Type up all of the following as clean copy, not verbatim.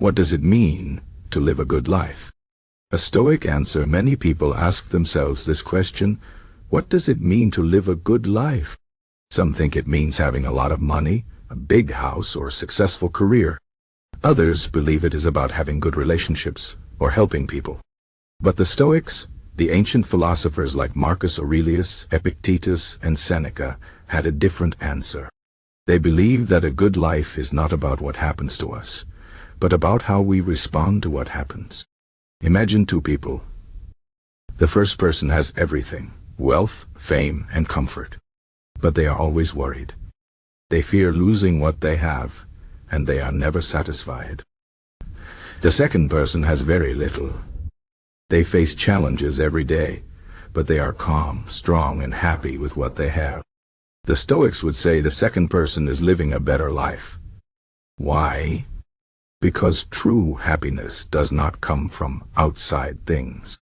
What does it mean to live a good life? A Stoic answer. Many people ask themselves this question: what does it mean to live a good life? Some think it means having a lot of money, a big house, or a successful career. Others believe it is about having good relationships or helping people. But the Stoics, the ancient philosophers like Marcus Aurelius, Epictetus, and Seneca, had a different answer. They believed that a good life is not about what happens to us, but about how we respond to what happens. Imagine two people. The first person has everything: wealth, fame, and comfort. But they are always worried. They fear losing what they have, and they are never satisfied. The second person has very little. They face challenges every day, but they are calm, strong, and happy with what they have. The Stoics would say the second person is living a better life. Why? Because true happiness does not come from outside things.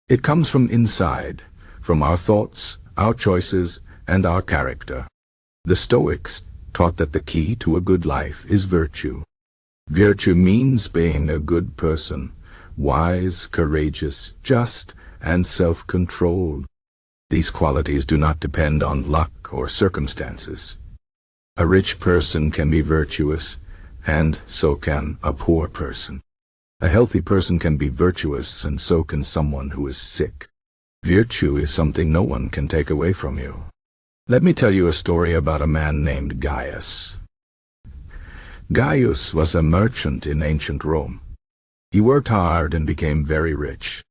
It comes from inside, from our thoughts, our choices, and our character. The Stoics taught that the key to a good life is virtue. Virtue means being a good person, wise, courageous, just, and self-controlled. These qualities do not depend on luck or circumstances. A rich person can be virtuous, and so can a poor person. A healthy person can be virtuous, and so can someone who is sick. Virtue is something no one can take away from you. Let me tell you a story about a man named Gaius. Gaius was a merchant in ancient Rome. He worked hard and became very rich.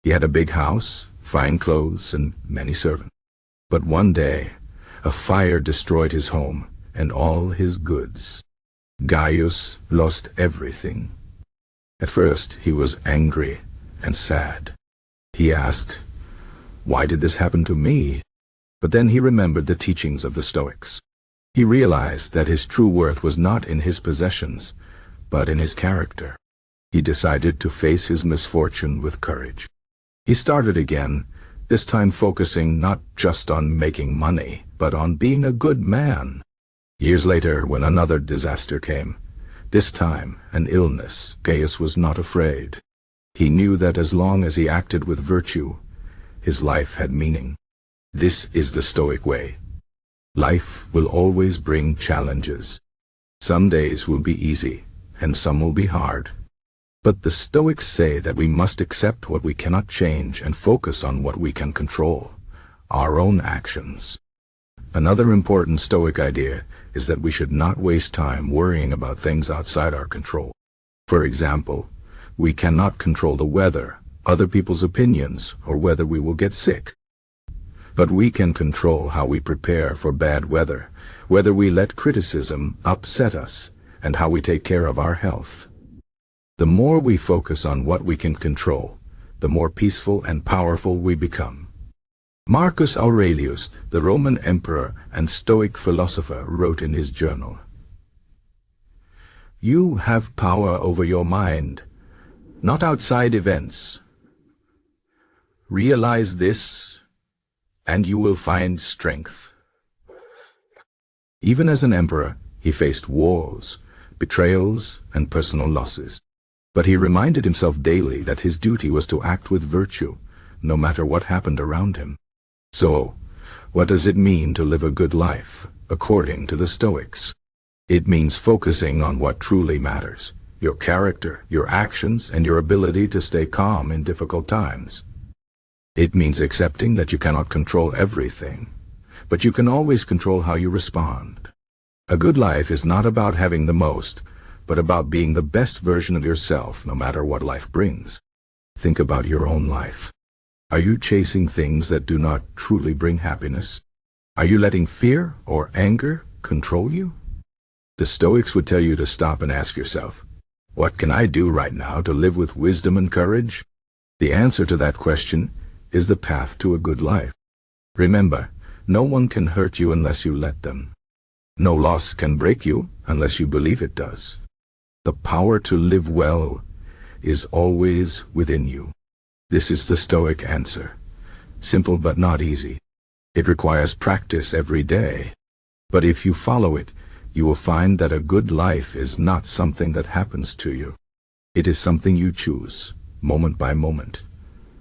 He had a big house, fine clothes, and many servants. But one day, a fire destroyed his home and all his goods. Gaius lost everything. At first, he was angry and sad. He asked, "Why did this happen to me?" But then he remembered the teachings of the Stoics. He realized that his true worth was not in his possessions, but in his character. He decided to face his misfortune with courage. He started again, this time focusing not just on making money, but on being a good man. Years later, when another disaster came, this time an illness, Gaius was not afraid. He knew that as long as he acted with virtue, his life had meaning. This is the Stoic way. Life will always bring challenges. Some days will be easy, and some will be hard. But the Stoics say that we must accept what we cannot change and focus on what we can control, our own actions. Another important Stoic idea is that we should not waste time worrying about things outside our control. For example, we cannot control the weather, other people's opinions, or whether we will get sick. But we can control how we prepare for bad weather, whether we let criticism upset us, and how we take care of our health. The more we focus on what we can control, the more peaceful and powerful we become. Marcus Aurelius, the Roman emperor and Stoic philosopher, wrote in his journal, "You have power over your mind, not outside events. Realize this, and you will find strength." Even as an emperor, he faced wars, betrayals, and personal losses. But he reminded himself daily that his duty was to act with virtue, no matter what happened around him. So, what does it mean to live a good life, according to the Stoics? It means focusing on what truly matters: your character, your actions, and your ability to stay calm in difficult times. It means accepting that you cannot control everything, but you can always control how you respond. A good life is not about having the most, but about being the best version of yourself, no matter what life brings. Think about your own life. Are you chasing things that do not truly bring happiness? Are you letting fear or anger control you? The Stoics would tell you to stop and ask yourself, what can I do right now to live with wisdom and courage? The answer to that question is the path to a good life. Remember, no one can hurt you unless you let them. No loss can break you unless you believe it does. The power to live well is always within you. This is the Stoic answer. Simple but not easy. It requires practice every day. But if you follow it, you will find that a good life is not something that happens to you. It is something you choose, moment by moment,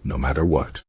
no matter what.